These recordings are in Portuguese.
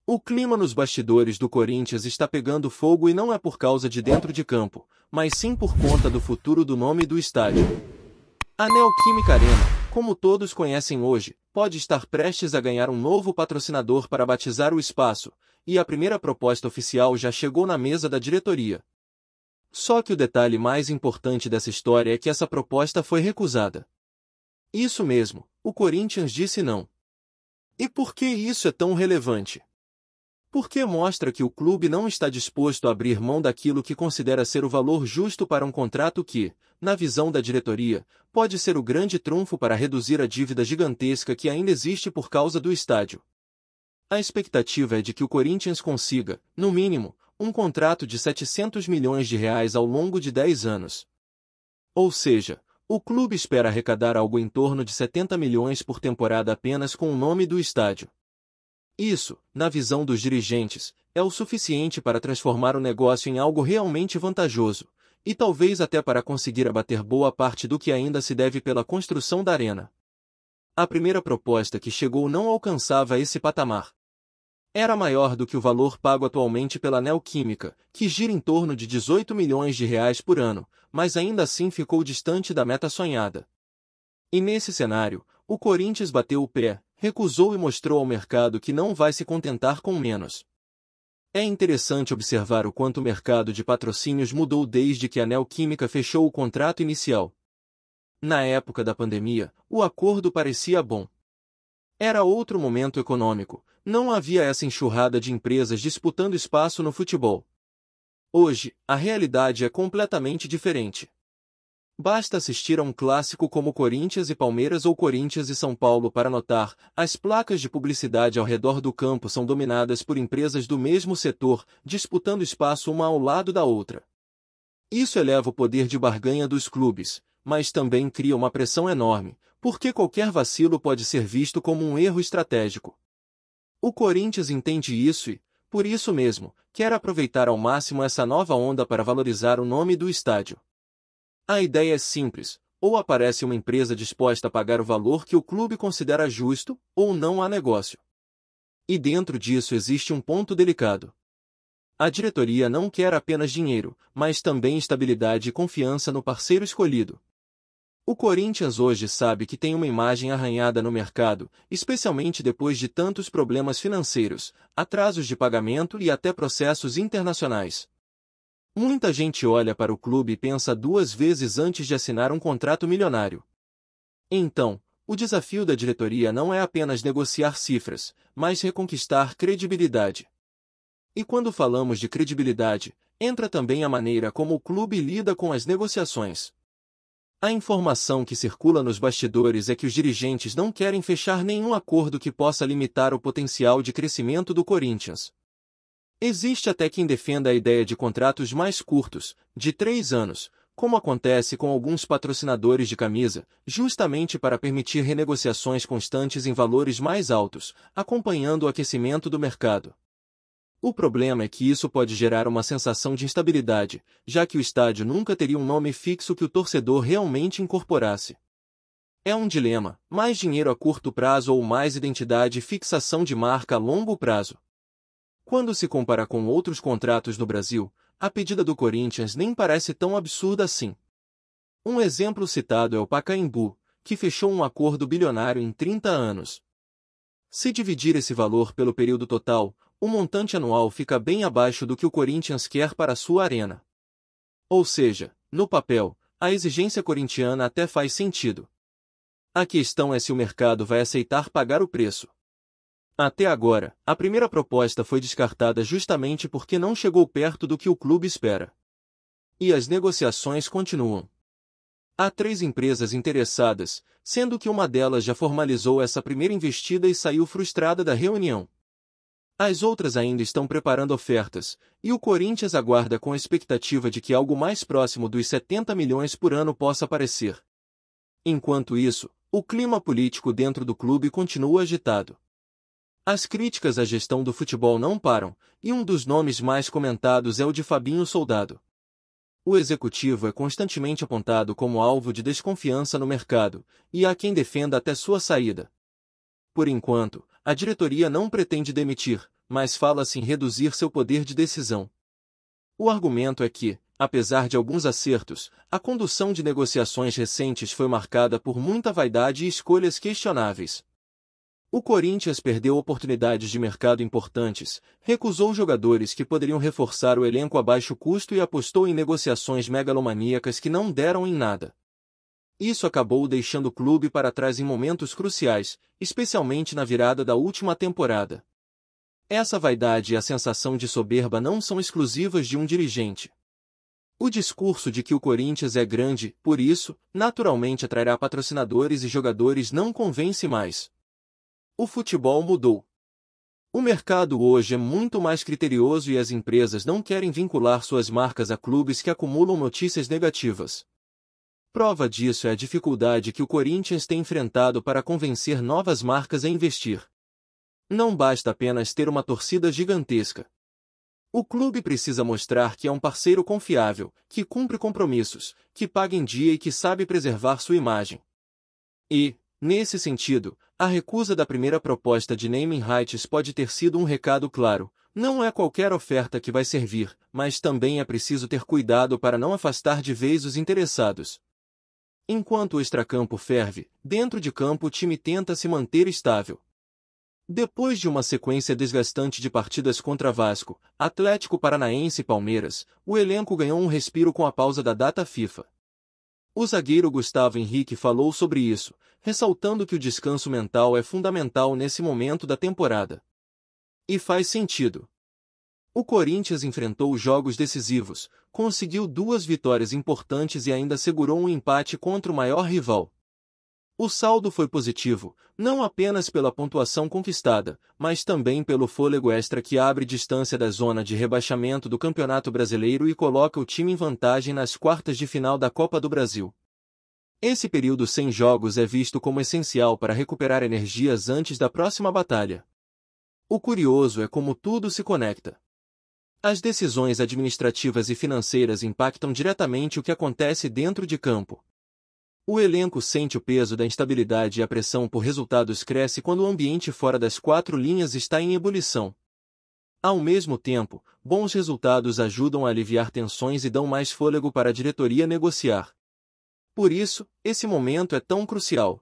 O clima nos bastidores do Corinthians está pegando fogo e não é por causa de dentro de campo, mas sim por conta do futuro do nome do estádio. A Neoquímica Arena, como todos conhecem hoje, pode estar prestes a ganhar um novo patrocinador para batizar o espaço, e a primeira proposta oficial já chegou na mesa da diretoria. Só que o detalhe mais importante dessa história é que essa proposta foi recusada. Isso mesmo, o Corinthians disse não. E por que isso é tão relevante? Porque mostra que o clube não está disposto a abrir mão daquilo que considera ser o valor justo para um contrato que, na visão da diretoria, pode ser o grande trunfo para reduzir a dívida gigantesca que ainda existe por causa do estádio. A expectativa é de que o Corinthians consiga, no mínimo, um contrato de R$ 700 milhões ao longo de 10 anos. Ou seja, o clube espera arrecadar algo em torno de 70 milhões por temporada apenas com o nome do estádio. Isso, na visão dos dirigentes, é o suficiente para transformar o negócio em algo realmente vantajoso, e talvez até para conseguir abater boa parte do que ainda se deve pela construção da arena. A primeira proposta que chegou não alcançava esse patamar. Era maior do que o valor pago atualmente pela Neoquímica, que gira em torno de R$ 18 milhões por ano, mas ainda assim ficou distante da meta sonhada. E nesse cenário, o Corinthians bateu o pé, recusou e mostrou ao mercado que não vai se contentar com menos. É interessante observar o quanto o mercado de patrocínios mudou desde que a Neoquímica fechou o contrato inicial. Na época da pandemia, o acordo parecia bom. Era outro momento econômico, não havia essa enxurrada de empresas disputando espaço no futebol. Hoje, a realidade é completamente diferente. Basta assistir a um clássico como Corinthians e Palmeiras ou Corinthians e São Paulo para notar, as placas de publicidade ao redor do campo são dominadas por empresas do mesmo setor, disputando espaço uma ao lado da outra. Isso eleva o poder de barganha dos clubes, mas também cria uma pressão enorme, porque qualquer vacilo pode ser visto como um erro estratégico. O Corinthians entende isso e, por isso mesmo, quer aproveitar ao máximo essa nova onda para valorizar o nome do estádio. A ideia é simples, ou aparece uma empresa disposta a pagar o valor que o clube considera justo, ou não há negócio. E dentro disso existe um ponto delicado. A diretoria não quer apenas dinheiro, mas também estabilidade e confiança no parceiro escolhido. O Corinthians hoje sabe que tem uma imagem arranhada no mercado, especialmente depois de tantos problemas financeiros, atrasos de pagamento e até processos internacionais. Muita gente olha para o clube e pensa duas vezes antes de assinar um contrato milionário. Então, o desafio da diretoria não é apenas negociar cifras, mas reconquistar credibilidade. E quando falamos de credibilidade, entra também a maneira como o clube lida com as negociações. A informação que circula nos bastidores é que os dirigentes não querem fechar nenhum acordo que possa limitar o potencial de crescimento do Corinthians. Existe até quem defenda a ideia de contratos mais curtos, de 3 anos, como acontece com alguns patrocinadores de camisa, justamente para permitir renegociações constantes em valores mais altos, acompanhando o aquecimento do mercado. O problema é que isso pode gerar uma sensação de instabilidade, já que o estádio nunca teria um nome fixo que o torcedor realmente incorporasse. É um dilema: mais dinheiro a curto prazo ou mais identidade e fixação de marca a longo prazo. Quando se compara com outros contratos no Brasil, a pedida do Corinthians nem parece tão absurda assim. Um exemplo citado é o Pacaembu, que fechou um acordo bilionário em 30 anos. Se dividir esse valor pelo período total, o montante anual fica bem abaixo do que o Corinthians quer para sua arena. Ou seja, no papel, a exigência corintiana até faz sentido. A questão é se o mercado vai aceitar pagar o preço. Até agora, a primeira proposta foi descartada justamente porque não chegou perto do que o clube espera. E as negociações continuam. Há 3 empresas interessadas, sendo que uma delas já formalizou essa primeira investida e saiu frustrada da reunião. As outras ainda estão preparando ofertas, e o Corinthians aguarda com a expectativa de que algo mais próximo dos 70 milhões por ano possa aparecer. Enquanto isso, o clima político dentro do clube continua agitado. As críticas à gestão do futebol não param, e um dos nomes mais comentados é o de Fabinho Soldado. O executivo é constantemente apontado como alvo de desconfiança no mercado, e há quem defenda até sua saída. Por enquanto, a diretoria não pretende demitir, mas fala-se em reduzir seu poder de decisão. O argumento é que, apesar de alguns acertos, a condução de negociações recentes foi marcada por muita vaidade e escolhas questionáveis. O Corinthians perdeu oportunidades de mercado importantes, recusou jogadores que poderiam reforçar o elenco a baixo custo e apostou em negociações megalomaníacas que não deram em nada. Isso acabou deixando o clube para trás em momentos cruciais, especialmente na virada da última temporada. Essa vaidade e a sensação de soberba não são exclusivas de um dirigente. O discurso de que o Corinthians é grande, por isso, naturalmente atrairá patrocinadores e jogadores não convence mais. O futebol mudou. O mercado hoje é muito mais criterioso e as empresas não querem vincular suas marcas a clubes que acumulam notícias negativas. Prova disso é a dificuldade que o Corinthians tem enfrentado para convencer novas marcas a investir. Não basta apenas ter uma torcida gigantesca. O clube precisa mostrar que é um parceiro confiável, que cumpre compromissos, que paga em dia e que sabe preservar sua imagem. E, nesse sentido, a recusa da primeira proposta de naming rights pode ter sido um recado claro: não é qualquer oferta que vai servir, mas também é preciso ter cuidado para não afastar de vez os interessados. Enquanto o extracampo ferve, dentro de campo o time tenta se manter estável. Depois de uma sequência desgastante de partidas contra Vasco, Atlético Paranaense e Palmeiras, o elenco ganhou um respiro com a pausa da data FIFA. O zagueiro Gustavo Henrique falou sobre isso, ressaltando que o descanso mental é fundamental nesse momento da temporada. E faz sentido. O Corinthians enfrentou jogos decisivos, conseguiu 2 vitórias importantes e ainda segurou um empate contra o maior rival. O saldo foi positivo, não apenas pela pontuação conquistada, mas também pelo fôlego extra que abre distância da zona de rebaixamento do Campeonato Brasileiro e coloca o time em vantagem nas quartas de final da Copa do Brasil. Esse período sem jogos é visto como essencial para recuperar energias antes da próxima batalha. O curioso é como tudo se conecta. As decisões administrativas e financeiras impactam diretamente o que acontece dentro de campo. O elenco sente o peso da instabilidade e a pressão por resultados cresce quando o ambiente fora das 4 linhas está em ebulição. Ao mesmo tempo, bons resultados ajudam a aliviar tensões e dão mais fôlego para a diretoria negociar. Por isso, esse momento é tão crucial.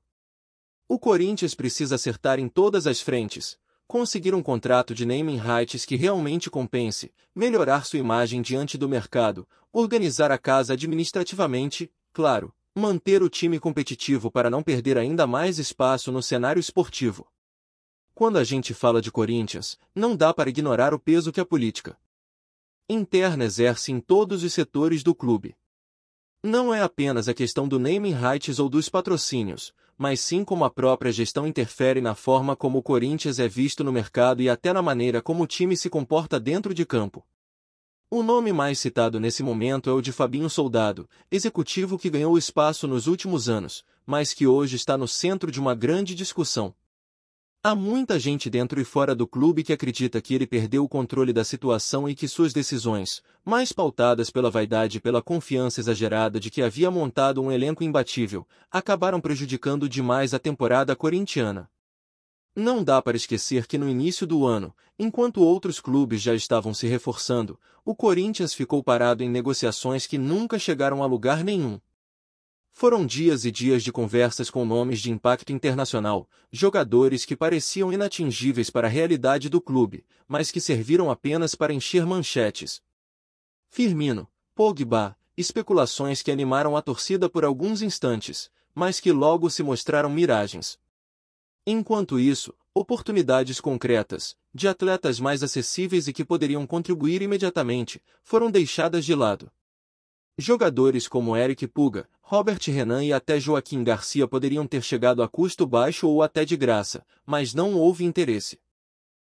O Corinthians precisa acertar em todas as frentes, conseguir um contrato de naming rights que realmente compense, melhorar sua imagem diante do mercado, organizar a casa administrativamente, claro, manter o time competitivo para não perder ainda mais espaço no cenário esportivo. Quando a gente fala de Corinthians, não dá para ignorar o peso que a política interna exerce em todos os setores do clube. Não é apenas a questão do naming rights ou dos patrocínios, mas sim como a própria gestão interfere na forma como o Corinthians é visto no mercado e até na maneira como o time se comporta dentro de campo. O nome mais citado nesse momento é o de Fabinho Soldado, executivo que ganhou espaço nos últimos anos, mas que hoje está no centro de uma grande discussão. Há muita gente dentro e fora do clube que acredita que ele perdeu o controle da situação e que suas decisões, mais pautadas pela vaidade e pela confiança exagerada de que havia montado um elenco imbatível, acabaram prejudicando demais a temporada corintiana. Não dá para esquecer que no início do ano, enquanto outros clubes já estavam se reforçando, o Corinthians ficou parado em negociações que nunca chegaram a lugar nenhum. Foram dias e dias de conversas com nomes de impacto internacional, jogadores que pareciam inatingíveis para a realidade do clube, mas que serviram apenas para encher manchetes. Firmino, Pogba, especulações que animaram a torcida por alguns instantes, mas que logo se mostraram miragens. Enquanto isso, oportunidades concretas, de atletas mais acessíveis e que poderiam contribuir imediatamente, foram deixadas de lado. Jogadores como Eric Puga, Robert Renan e até Joaquim Garcia poderiam ter chegado a custo baixo ou até de graça, mas não houve interesse.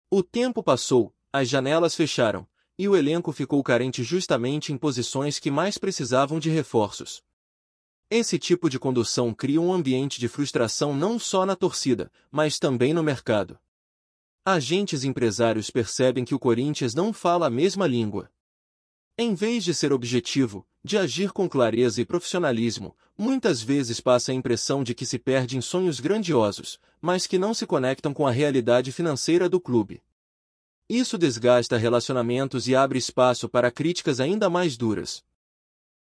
O tempo passou, as janelas fecharam, e o elenco ficou carente justamente em posições que mais precisavam de reforços. Esse tipo de condução cria um ambiente de frustração não só na torcida, mas também no mercado. Agentes empresários percebem que o Corinthians não fala a mesma língua. Em vez de ser objetivo, de agir com clareza e profissionalismo, muitas vezes passa a impressão de que se perde em sonhos grandiosos, mas que não se conectam com a realidade financeira do clube. Isso desgasta relacionamentos e abre espaço para críticas ainda mais duras.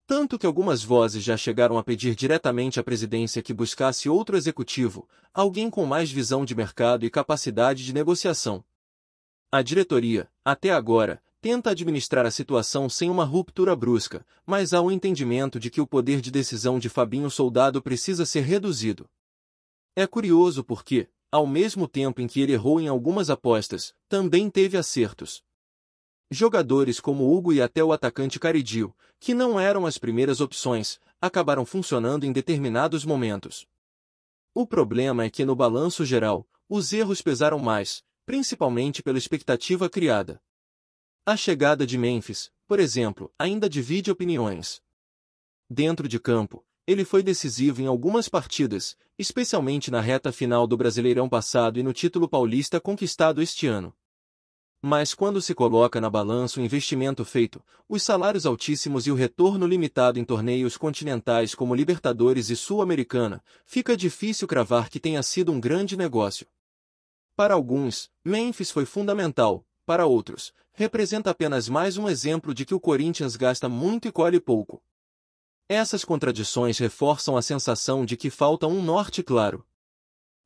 Tanto que algumas vozes já chegaram a pedir diretamente à presidência que buscasse outro executivo, alguém com mais visão de mercado e capacidade de negociação. A diretoria, até agora, tenta administrar a situação sem uma ruptura brusca, mas há um entendimento de que o poder de decisão de Fabinho Soldado precisa ser reduzido. É curioso porque, ao mesmo tempo em que ele errou em algumas apostas, também teve acertos. Jogadores como Hugo e até o atacante Caridio, que não eram as primeiras opções, acabaram funcionando em determinados momentos. O problema é que no balanço geral, os erros pesaram mais, principalmente pela expectativa criada. A chegada de Memphis, por exemplo, ainda divide opiniões. Dentro de campo, ele foi decisivo em algumas partidas, especialmente na reta final do Brasileirão passado e no título paulista conquistado este ano. Mas quando se coloca na balança o investimento feito, os salários altíssimos e o retorno limitado em torneios continentais como Libertadores e Sul-Americana, fica difícil cravar que tenha sido um grande negócio. Para alguns, Memphis foi fundamental, para outros, representa apenas mais um exemplo de que o Corinthians gasta muito e colhe pouco. Essas contradições reforçam a sensação de que falta um norte claro.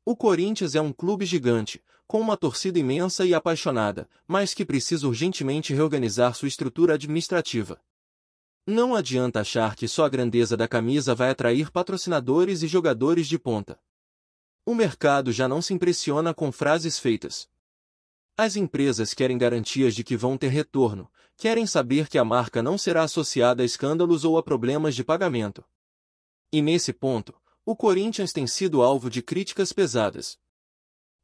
O Corinthians é um clube gigante, com uma torcida imensa e apaixonada, mas que precisa urgentemente reorganizar sua estrutura administrativa. Não adianta achar que só a grandeza da camisa vai atrair patrocinadores e jogadores de ponta. O mercado já não se impressiona com frases feitas. As empresas querem garantias de que vão ter retorno, querem saber que a marca não será associada a escândalos ou a problemas de pagamento. E nesse ponto, o Corinthians tem sido alvo de críticas pesadas.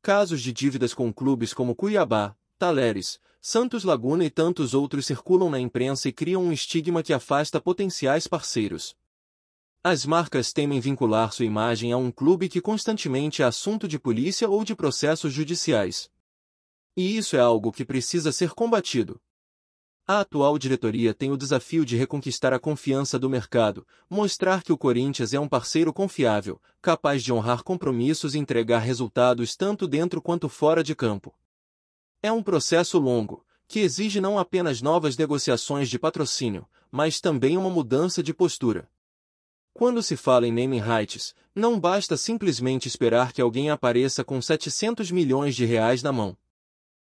Casos de dívidas com clubes como Cuiabá, Talleres, Santos Laguna e tantos outros circulam na imprensa e criam um estigma que afasta potenciais parceiros. As marcas temem vincular sua imagem a um clube que constantemente é assunto de polícia ou de processos judiciais. E isso é algo que precisa ser combatido. A atual diretoria tem o desafio de reconquistar a confiança do mercado, mostrar que o Corinthians é um parceiro confiável, capaz de honrar compromissos e entregar resultados tanto dentro quanto fora de campo. É um processo longo, que exige não apenas novas negociações de patrocínio, mas também uma mudança de postura. Quando se fala em naming rights, não basta simplesmente esperar que alguém apareça com 700 milhões de reais na mão.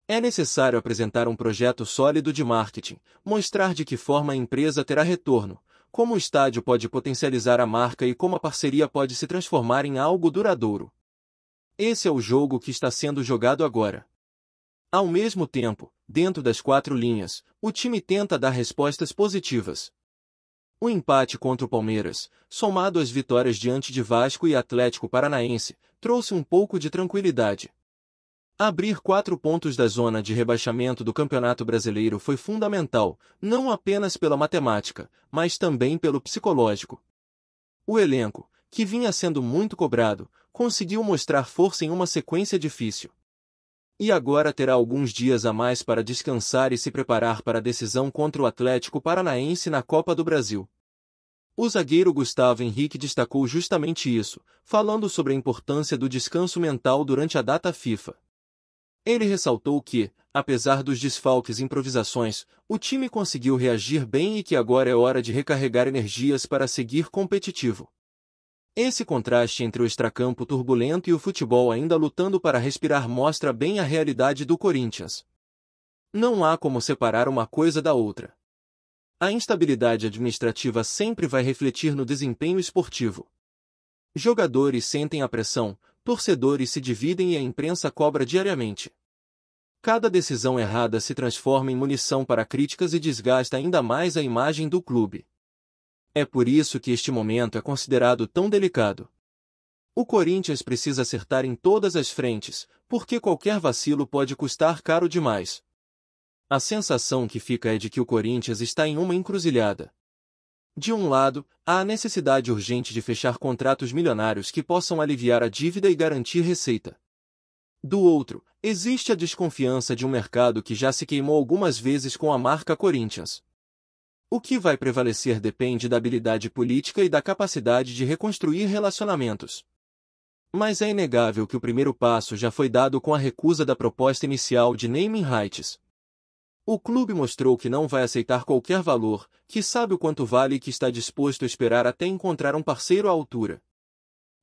É necessário apresentar um projeto sólido de marketing, mostrar de que forma a empresa terá retorno, como o estádio pode potencializar a marca e como a parceria pode se transformar em algo duradouro. Esse é o jogo que está sendo jogado agora. Ao mesmo tempo, dentro das quatro linhas, o time tenta dar respostas positivas. O empate contra o Palmeiras, somado às vitórias diante de Vasco e Atlético Paranaense, trouxe um pouco de tranquilidade. Abrir 4 pontos da zona de rebaixamento do Campeonato Brasileiro foi fundamental, não apenas pela matemática, mas também pelo psicológico. O elenco, que vinha sendo muito cobrado, conseguiu mostrar força em uma sequência difícil. E agora terá alguns dias a mais para descansar e se preparar para a decisão contra o Atlético Paranaense na Copa do Brasil. O zagueiro Gustavo Henrique destacou justamente isso, falando sobre a importância do descanso mental durante a data FIFA. Ele ressaltou que, apesar dos desfalques e improvisações, o time conseguiu reagir bem e que agora é hora de recarregar energias para seguir competitivo. Esse contraste entre o extracampo turbulento e o futebol ainda lutando para respirar mostra bem a realidade do Corinthians. Não há como separar uma coisa da outra. A instabilidade administrativa sempre vai refletir no desempenho esportivo. Jogadores sentem a pressão, torcedores se dividem e a imprensa cobra diariamente. Cada decisão errada se transforma em munição para críticas e desgasta ainda mais a imagem do clube. É por isso que este momento é considerado tão delicado. O Corinthians precisa acertar em todas as frentes, porque qualquer vacilo pode custar caro demais. A sensação que fica é de que o Corinthians está em uma encruzilhada. De um lado, há a necessidade urgente de fechar contratos milionários que possam aliviar a dívida e garantir receita. Do outro, existe a desconfiança de um mercado que já se queimou algumas vezes com a marca Corinthians. O que vai prevalecer depende da habilidade política e da capacidade de reconstruir relacionamentos. Mas é inegável que o primeiro passo já foi dado com a recusa da proposta inicial de naming rights. O clube mostrou que não vai aceitar qualquer valor, que sabe o quanto vale e que está disposto a esperar até encontrar um parceiro à altura.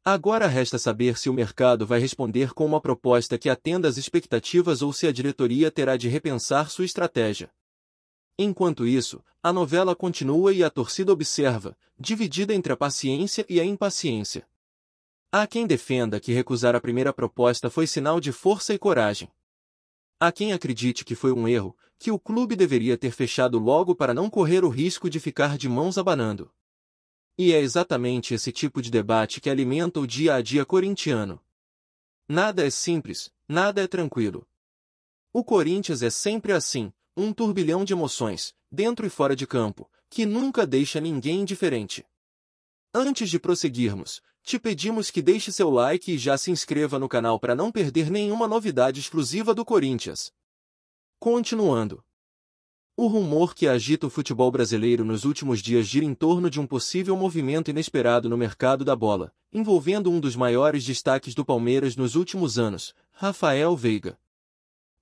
Agora resta saber se o mercado vai responder com uma proposta que atenda às expectativas ou se a diretoria terá de repensar sua estratégia. Enquanto isso, a novela continua e a torcida observa, dividida entre a paciência e a impaciência. Há quem defenda que recusar a primeira proposta foi sinal de força e coragem. Há quem acredite que foi um erro, que o clube deveria ter fechado logo para não correr o risco de ficar de mãos abanando. E é exatamente esse tipo de debate que alimenta o dia a dia corintiano. Nada é simples, nada é tranquilo. O Corinthians é sempre assim, um turbilhão de emoções, dentro e fora de campo, que nunca deixa ninguém indiferente. Antes de prosseguirmos, te pedimos que deixe seu like e já se inscreva no canal para não perder nenhuma novidade exclusiva do Corinthians. Continuando. O rumor que agita o futebol brasileiro nos últimos dias gira em torno de um possível movimento inesperado no mercado da bola, envolvendo um dos maiores destaques do Palmeiras nos últimos anos, Rafael Veiga.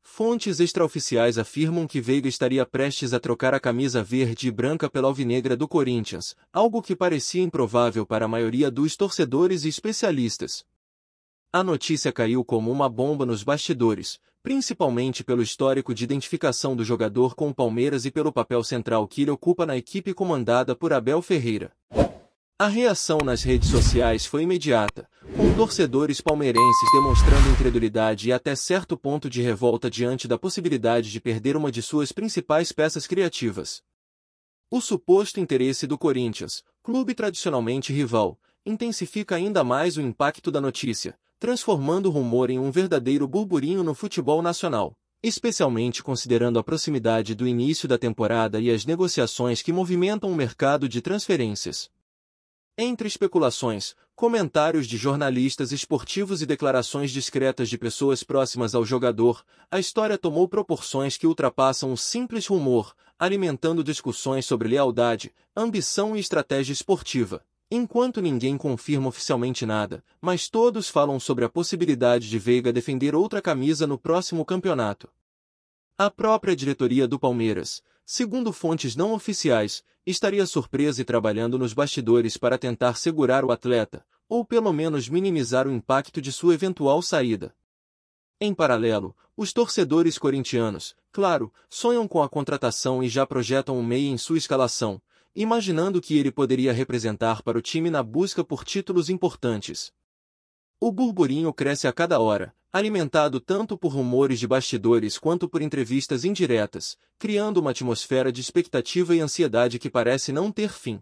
Fontes extraoficiais afirmam que Veiga estaria prestes a trocar a camisa verde e branca pela alvinegra do Corinthians, algo que parecia improvável para a maioria dos torcedores e especialistas. A notícia caiu como uma bomba nos bastidores, principalmente pelo histórico de identificação do jogador com o Palmeiras e pelo papel central que ele ocupa na equipe comandada por Abel Ferreira. A reação nas redes sociais foi imediata, com torcedores palmeirenses demonstrando incredulidade e até certo ponto de revolta diante da possibilidade de perder uma de suas principais peças criativas. O suposto interesse do Corinthians, clube tradicionalmente rival, intensifica ainda mais o impacto da notícia, transformando o rumor em um verdadeiro burburinho no futebol nacional, especialmente considerando a proximidade do início da temporada e as negociações que movimentam o mercado de transferências. Entre especulações, comentários de jornalistas esportivos e declarações discretas de pessoas próximas ao jogador, a história tomou proporções que ultrapassam o simples rumor, alimentando discussões sobre lealdade, ambição e estratégia esportiva. Enquanto ninguém confirma oficialmente nada, mas todos falam sobre a possibilidade de Veiga defender outra camisa no próximo campeonato. A própria diretoria do Palmeiras, segundo fontes não oficiais, estaria surpresa e trabalhando nos bastidores para tentar segurar o atleta, ou pelo menos minimizar o impacto de sua eventual saída. Em paralelo, os torcedores corintianos, claro, sonham com a contratação e já projetam um meia em sua escalação, imaginando que ele poderia representar para o time na busca por títulos importantes. O burburinho cresce a cada hora, alimentado tanto por rumores de bastidores quanto por entrevistas indiretas, criando uma atmosfera de expectativa e ansiedade que parece não ter fim.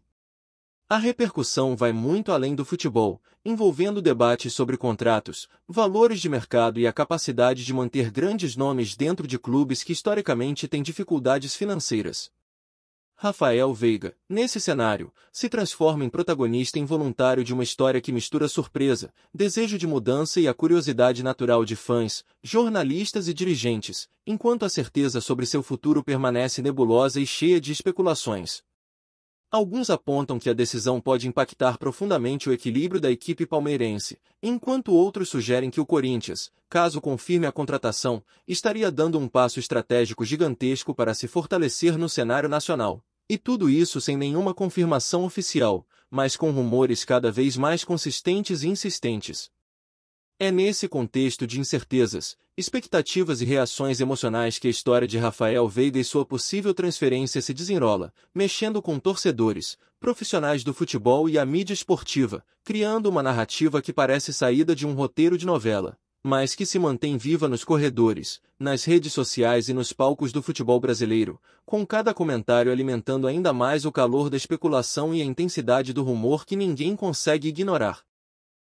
A repercussão vai muito além do futebol, envolvendo debates sobre contratos, valores de mercado e a capacidade de manter grandes nomes dentro de clubes que historicamente têm dificuldades financeiras. Rafael Veiga, nesse cenário, se transforma em protagonista involuntário de uma história que mistura surpresa, desejo de mudança e a curiosidade natural de fãs, jornalistas e dirigentes, enquanto a certeza sobre seu futuro permanece nebulosa e cheia de especulações. Alguns apontam que a decisão pode impactar profundamente o equilíbrio da equipe palmeirense, enquanto outros sugerem que o Corinthians, caso confirme a contratação, estaria dando um passo estratégico gigantesco para se fortalecer no cenário nacional. E tudo isso sem nenhuma confirmação oficial, mas com rumores cada vez mais consistentes e insistentes. É nesse contexto de incertezas, expectativas e reações emocionais que a história de Rafael Veiga e sua possível transferência se desenrola, mexendo com torcedores, profissionais do futebol e a mídia esportiva, criando uma narrativa que parece saída de um roteiro de novela, mas que se mantém viva nos corredores, nas redes sociais e nos palcos do futebol brasileiro, com cada comentário alimentando ainda mais o calor da especulação e a intensidade do rumor que ninguém consegue ignorar.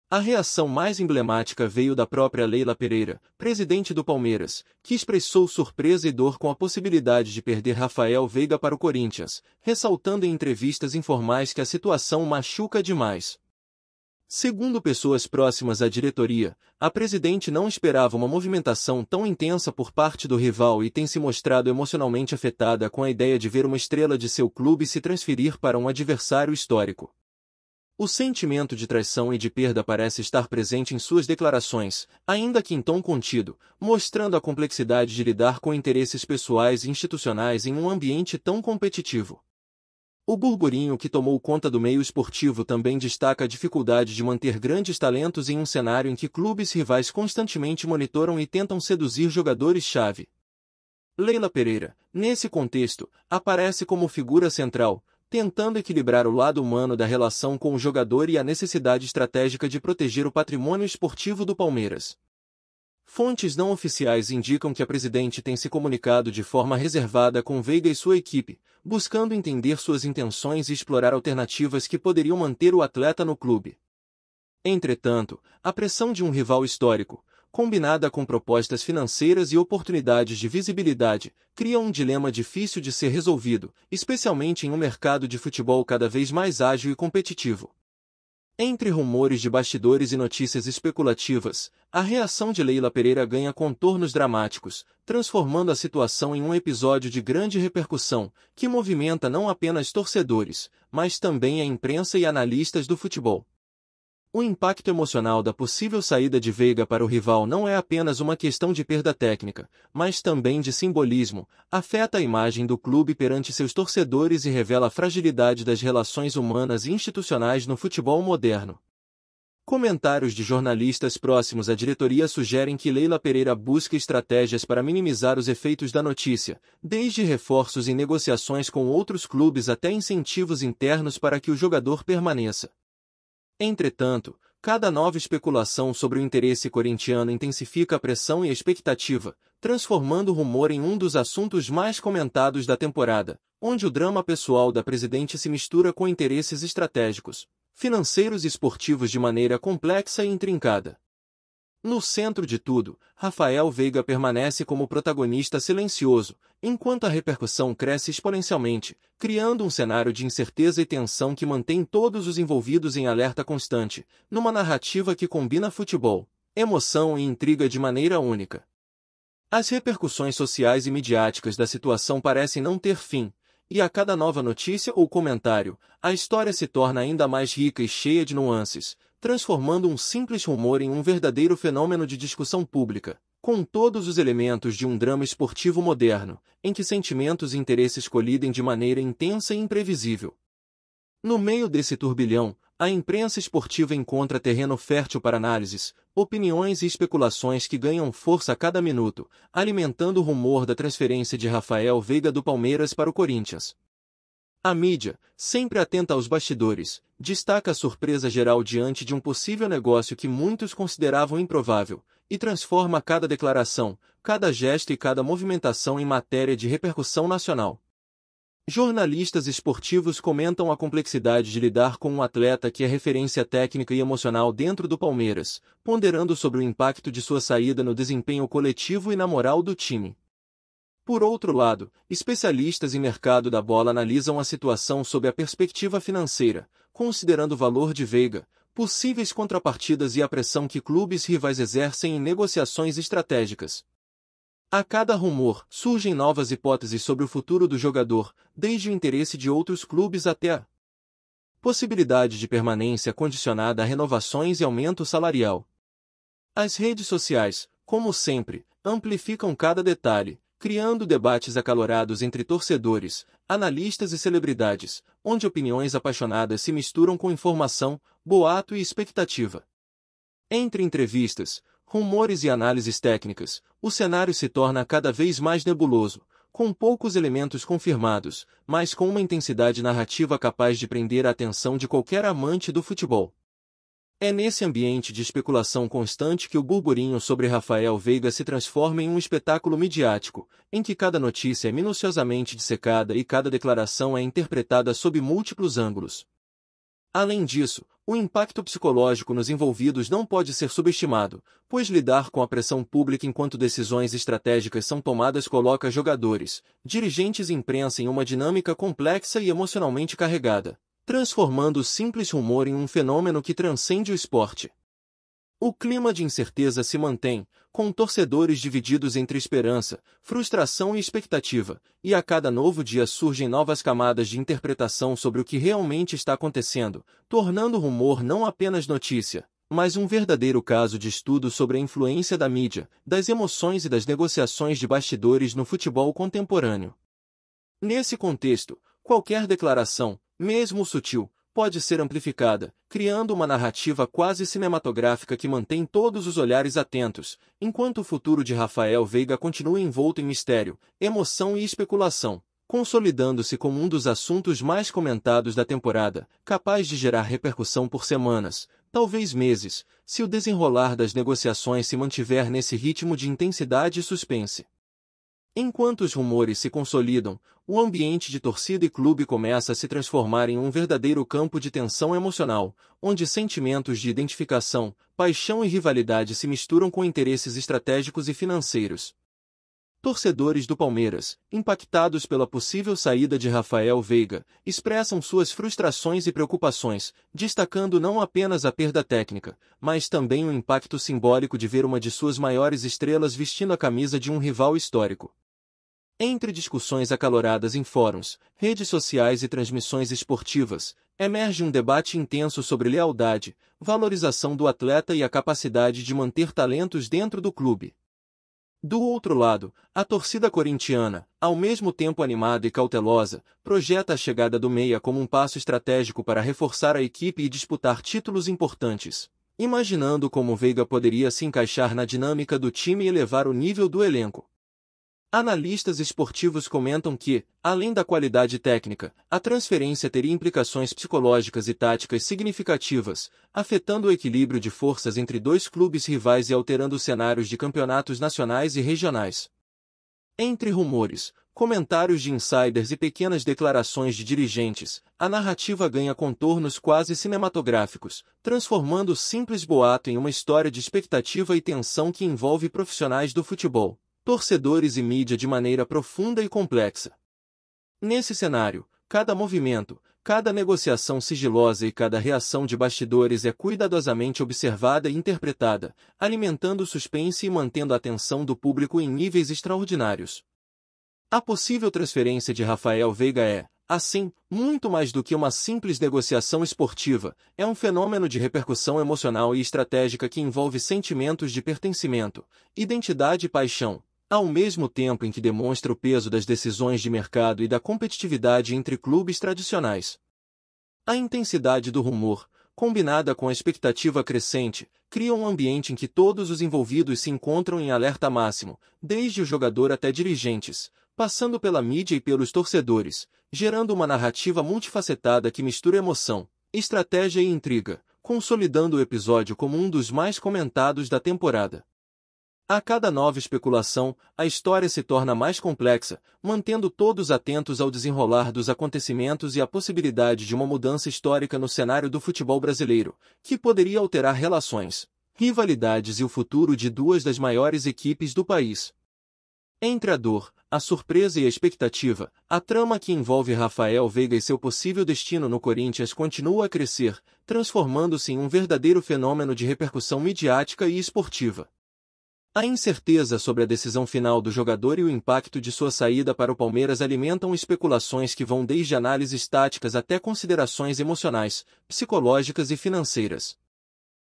A reação mais emblemática veio da própria Leila Pereira, presidente do Palmeiras, que expressou surpresa e dor com a possibilidade de perder Rafael Veiga para o Corinthians, ressaltando em entrevistas informais que a situação machuca demais. Segundo pessoas próximas à diretoria, a presidente não esperava uma movimentação tão intensa por parte do rival e tem se mostrado emocionalmente afetada com a ideia de ver uma estrela de seu clube se transferir para um adversário histórico. O sentimento de traição e de perda parece estar presente em suas declarações, ainda que em tom contido, mostrando a complexidade de lidar com interesses pessoais e institucionais em um ambiente tão competitivo. O burburinho que tomou conta do meio esportivo também destaca a dificuldade de manter grandes talentos em um cenário em que clubes rivais constantemente monitoram e tentam seduzir jogadores-chave. Leila Pereira, nesse contexto, aparece como figura central, tentando equilibrar o lado humano da relação com o jogador e a necessidade estratégica de proteger o patrimônio esportivo do Palmeiras. Fontes não oficiais indicam que a presidente tem se comunicado de forma reservada com Veiga e sua equipe, buscando entender suas intenções e explorar alternativas que poderiam manter o atleta no clube. Entretanto, a pressão de um rival histórico, combinada com propostas financeiras e oportunidades de visibilidade, cria um dilema difícil de ser resolvido, especialmente em um mercado de futebol cada vez mais ágil e competitivo. Entre rumores de bastidores e notícias especulativas, a reação de Leila Pereira ganha contornos dramáticos, transformando a situação em um episódio de grande repercussão, que movimenta não apenas torcedores, mas também a imprensa e analistas do futebol. O impacto emocional da possível saída de Veiga para o rival não é apenas uma questão de perda técnica, mas também de simbolismo, afeta a imagem do clube perante seus torcedores e revela a fragilidade das relações humanas e institucionais no futebol moderno. Comentários de jornalistas próximos à diretoria sugerem que Leila Pereira busca estratégias para minimizar os efeitos da notícia, desde reforços em negociações com outros clubes até incentivos internos para que o jogador permaneça. Entretanto, cada nova especulação sobre o interesse corintiano intensifica a pressão e a expectativa, transformando o rumor em um dos assuntos mais comentados da temporada, onde o drama pessoal da presidente se mistura com interesses estratégicos, financeiros e esportivos de maneira complexa e intrincada. No centro de tudo, Rafael Veiga permanece como protagonista silencioso, enquanto a repercussão cresce exponencialmente, criando um cenário de incerteza e tensão que mantém todos os envolvidos em alerta constante, numa narrativa que combina futebol, emoção e intriga de maneira única. As repercussões sociais e midiáticas da situação parecem não ter fim, e a cada nova notícia ou comentário, a história se torna ainda mais rica e cheia de nuances, transformando um simples rumor em um verdadeiro fenômeno de discussão pública, com todos os elementos de um drama esportivo moderno, em que sentimentos e interesses colidem de maneira intensa e imprevisível. No meio desse turbilhão, a imprensa esportiva encontra terreno fértil para análises, opiniões e especulações que ganham força a cada minuto, alimentando o rumor da transferência de Rafael Veiga do Palmeiras para o Corinthians. A mídia, sempre atenta aos bastidores, destaca a surpresa geral diante de um possível negócio que muitos consideravam improvável, e transforma cada declaração, cada gesto e cada movimentação em matéria de repercussão nacional. Jornalistas esportivos comentam a complexidade de lidar com um atleta que é referência técnica e emocional dentro do Palmeiras, ponderando sobre o impacto de sua saída no desempenho coletivo e na moral do time. Por outro lado, especialistas em mercado da bola analisam a situação sob a perspectiva financeira, considerando o valor de Veiga, possíveis contrapartidas e a pressão que clubes rivais exercem em negociações estratégicas. A cada rumor, surgem novas hipóteses sobre o futuro do jogador, desde o interesse de outros clubes até a possibilidade de permanência condicionada a renovações e aumento salarial. As redes sociais, como sempre, amplificam cada detalhe, criando debates acalorados entre torcedores, analistas e celebridades, onde opiniões apaixonadas se misturam com informação, boato e expectativa. Entre entrevistas, rumores e análises técnicas, o cenário se torna cada vez mais nebuloso, com poucos elementos confirmados, mas com uma intensidade narrativa capaz de prender a atenção de qualquer amante do futebol. É nesse ambiente de especulação constante que o burburinho sobre Rafael Veiga se transforma em um espetáculo midiático, em que cada notícia é minuciosamente dissecada e cada declaração é interpretada sob múltiplos ângulos. Além disso, o impacto psicológico nos envolvidos não pode ser subestimado, pois lidar com a pressão pública enquanto decisões estratégicas são tomadas coloca jogadores, dirigentes e imprensa em uma dinâmica complexa e emocionalmente carregada, transformando o simples rumor em um fenômeno que transcende o esporte. O clima de incerteza se mantém, com torcedores divididos entre esperança, frustração e expectativa, e a cada novo dia surgem novas camadas de interpretação sobre o que realmente está acontecendo, tornando o rumor não apenas notícia, mas um verdadeiro caso de estudo sobre a influência da mídia, das emoções e das negociações de bastidores no futebol contemporâneo. Nesse contexto, qualquer declaração, mesmo sutil, pode ser amplificada, criando uma narrativa quase cinematográfica que mantém todos os olhares atentos, enquanto o futuro de Rafael Veiga continua envolto em mistério, emoção e especulação, consolidando-se como um dos assuntos mais comentados da temporada, capaz de gerar repercussão por semanas, talvez meses, se o desenrolar das negociações se mantiver nesse ritmo de intensidade e suspense. Enquanto os rumores se consolidam, o ambiente de torcida e clube começa a se transformar em um verdadeiro campo de tensão emocional, onde sentimentos de identificação, paixão e rivalidade se misturam com interesses estratégicos e financeiros. Torcedores do Palmeiras, impactados pela possível saída de Rafael Veiga, expressam suas frustrações e preocupações, destacando não apenas a perda técnica, mas também o impacto simbólico de ver uma de suas maiores estrelas vestindo a camisa de um rival histórico. Entre discussões acaloradas em fóruns, redes sociais e transmissões esportivas, emerge um debate intenso sobre lealdade, valorização do atleta e a capacidade de manter talentos dentro do clube. Do outro lado, a torcida corintiana, ao mesmo tempo animada e cautelosa, projeta a chegada do meia como um passo estratégico para reforçar a equipe e disputar títulos importantes, imaginando como Veiga poderia se encaixar na dinâmica do time e elevar o nível do elenco. Analistas esportivos comentam que, além da qualidade técnica, a transferência teria implicações psicológicas e táticas significativas, afetando o equilíbrio de forças entre dois clubes rivais e alterando cenários de campeonatos nacionais e regionais. Entre rumores, comentários de insiders e pequenas declarações de dirigentes, a narrativa ganha contornos quase cinematográficos, transformando o simples boato em uma história de expectativa e tensão que envolve profissionais do futebol, torcedores e mídia de maneira profunda e complexa. Nesse cenário, cada movimento, cada negociação sigilosa e cada reação de bastidores é cuidadosamente observada e interpretada, alimentando o suspense e mantendo a atenção do público em níveis extraordinários. A possível transferência de Rafael Veiga é, assim, muito mais do que uma simples negociação esportiva, é um fenômeno de repercussão emocional e estratégica que envolve sentimentos de pertencimento, identidade e paixão, ao mesmo tempo em que demonstra o peso das decisões de mercado e da competitividade entre clubes tradicionais. A intensidade do rumor, combinada com a expectativa crescente, cria um ambiente em que todos os envolvidos se encontram em alerta máximo, desde o jogador até dirigentes, passando pela mídia e pelos torcedores, gerando uma narrativa multifacetada que mistura emoção, estratégia e intriga, consolidando o episódio como um dos mais comentados da temporada. A cada nova especulação, a história se torna mais complexa, mantendo todos atentos ao desenrolar dos acontecimentos e à possibilidade de uma mudança histórica no cenário do futebol brasileiro, que poderia alterar relações, rivalidades e o futuro de duas das maiores equipes do país. Entre a dor, a surpresa e a expectativa, a trama que envolve Rafael Veiga e seu possível destino no Corinthians continua a crescer, transformando-se em um verdadeiro fenômeno de repercussão midiática e esportiva. A incerteza sobre a decisão final do jogador e o impacto de sua saída para o Palmeiras alimentam especulações que vão desde análises táticas até considerações emocionais, psicológicas e financeiras.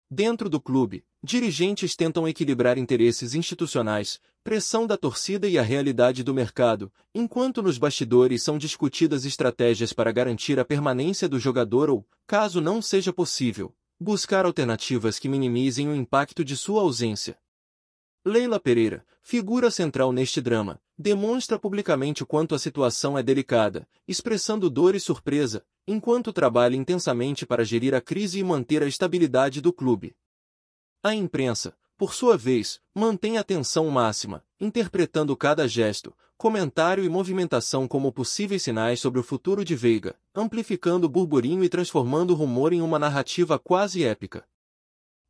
Dentro do clube, dirigentes tentam equilibrar interesses institucionais, pressão da torcida e a realidade do mercado, enquanto nos bastidores são discutidas estratégias para garantir a permanência do jogador ou, caso não seja possível, buscar alternativas que minimizem o impacto de sua ausência. Leila Pereira, figura central neste drama, demonstra publicamente o quanto a situação é delicada, expressando dor e surpresa, enquanto trabalha intensamente para gerir a crise e manter a estabilidade do clube. A imprensa, por sua vez, mantém a atenção máxima, interpretando cada gesto, comentário e movimentação como possíveis sinais sobre o futuro de Veiga, amplificando o burburinho e transformando o rumor em uma narrativa quase épica.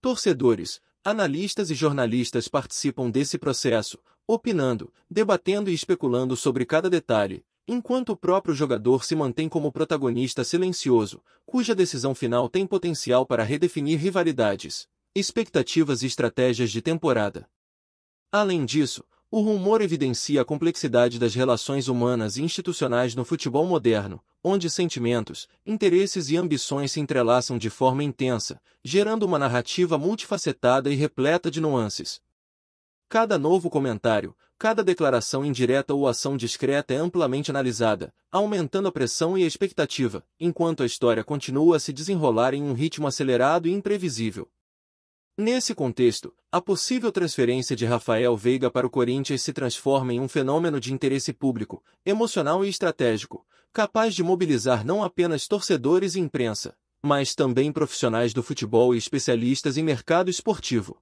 Torcedores, analistas e jornalistas participam desse processo, opinando, debatendo e especulando sobre cada detalhe, enquanto o próprio jogador se mantém como protagonista silencioso, cuja decisão final tem potencial para redefinir rivalidades, expectativas e estratégias de temporada. Além disso, o rumor evidencia a complexidade das relações humanas e institucionais no futebol moderno, onde sentimentos, interesses e ambições se entrelaçam de forma intensa, gerando uma narrativa multifacetada e repleta de nuances. Cada novo comentário, cada declaração indireta ou ação discreta é amplamente analisada, aumentando a pressão e a expectativa, enquanto a história continua a se desenrolar em um ritmo acelerado e imprevisível. Nesse contexto, a possível transferência de Rafael Veiga para o Corinthians se transforma em um fenômeno de interesse público, emocional e estratégico, capaz de mobilizar não apenas torcedores e imprensa, mas também profissionais do futebol e especialistas em mercado esportivo.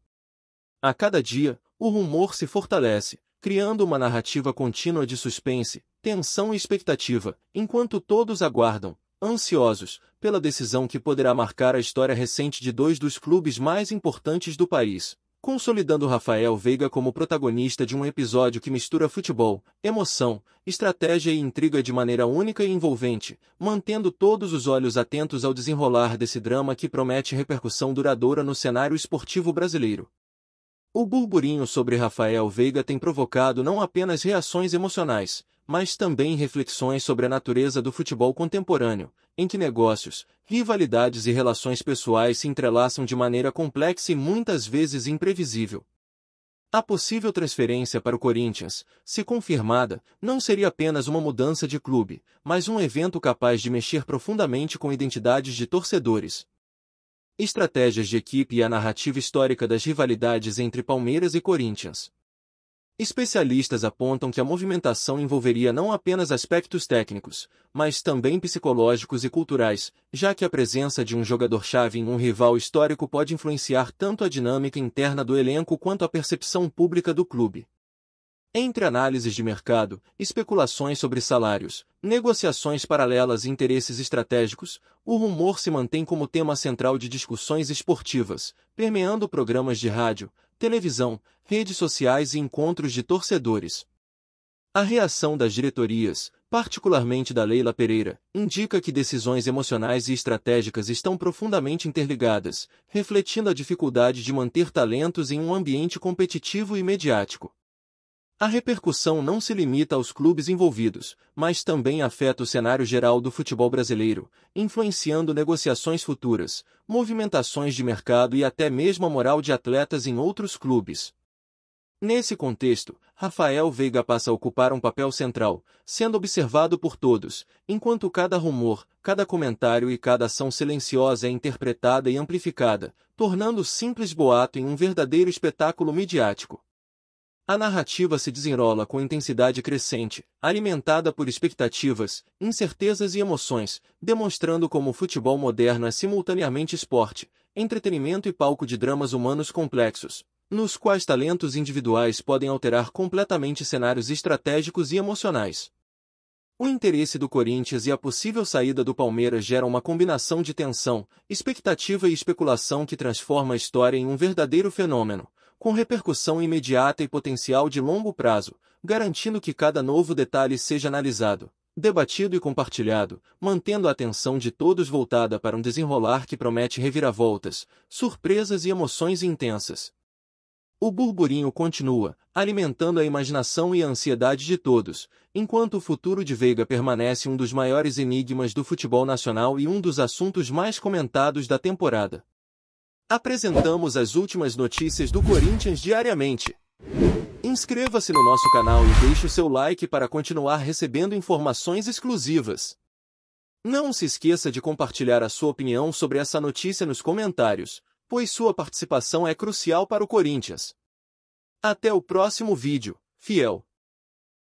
A cada dia, o rumor se fortalece, criando uma narrativa contínua de suspense, tensão e expectativa, enquanto todos aguardam, ansiosos, pela decisão que poderá marcar a história recente de dois dos clubes mais importantes do país, consolidando Rafael Veiga como protagonista de um episódio que mistura futebol, emoção, estratégia e intriga de maneira única e envolvente, mantendo todos os olhos atentos ao desenrolar desse drama que promete repercussão duradoura no cenário esportivo brasileiro. O burburinho sobre Rafael Veiga tem provocado não apenas reações emocionais, mas também reflexões sobre a natureza do futebol contemporâneo, em que negócios, rivalidades e relações pessoais se entrelaçam de maneira complexa e muitas vezes imprevisível. A possível transferência para o Corinthians, se confirmada, não seria apenas uma mudança de clube, mas um evento capaz de mexer profundamente com identidades de torcedores, estratégias de equipe e a narrativa histórica das rivalidades entre Palmeiras e Corinthians. Especialistas apontam que a movimentação envolveria não apenas aspectos técnicos, mas também psicológicos e culturais, já que a presença de um jogador-chave em um rival histórico pode influenciar tanto a dinâmica interna do elenco quanto a percepção pública do clube. Entre análises de mercado, especulações sobre salários, negociações paralelas e interesses estratégicos, o rumor se mantém como tema central de discussões esportivas, permeando programas de rádio, televisão, redes sociais e encontros de torcedores. A reação das diretorias, particularmente da Leila Pereira, indica que decisões emocionais e estratégicas estão profundamente interligadas, refletindo a dificuldade de manter talentos em um ambiente competitivo e mediático. A repercussão não se limita aos clubes envolvidos, mas também afeta o cenário geral do futebol brasileiro, influenciando negociações futuras, movimentações de mercado e até mesmo a moral de atletas em outros clubes. Nesse contexto, Rafael Veiga passa a ocupar um papel central, sendo observado por todos, enquanto cada rumor, cada comentário e cada ação silenciosa é interpretada e amplificada, tornando o simples boato em um verdadeiro espetáculo midiático. A narrativa se desenrola com intensidade crescente, alimentada por expectativas, incertezas e emoções, demonstrando como o futebol moderno é simultaneamente esporte, entretenimento e palco de dramas humanos complexos, nos quais talentos individuais podem alterar completamente cenários estratégicos e emocionais. O interesse do Corinthians e a possível saída do Palmeiras geram uma combinação de tensão, expectativa e especulação que transforma a história em um verdadeiro fenômeno, com repercussão imediata e potencial de longo prazo, garantindo que cada novo detalhe seja analisado, debatido e compartilhado, mantendo a atenção de todos voltada para um desenrolar que promete reviravoltas, surpresas e emoções intensas. O burburinho continua, alimentando a imaginação e a ansiedade de todos, enquanto o futuro de Veiga permanece um dos maiores enigmas do futebol nacional e um dos assuntos mais comentados da temporada. Apresentamos as últimas notícias do Corinthians diariamente. Inscreva-se no nosso canal e deixe o seu like para continuar recebendo informações exclusivas. Não se esqueça de compartilhar a sua opinião sobre essa notícia nos comentários, pois sua participação é crucial para o Corinthians. Até o próximo vídeo, fiel!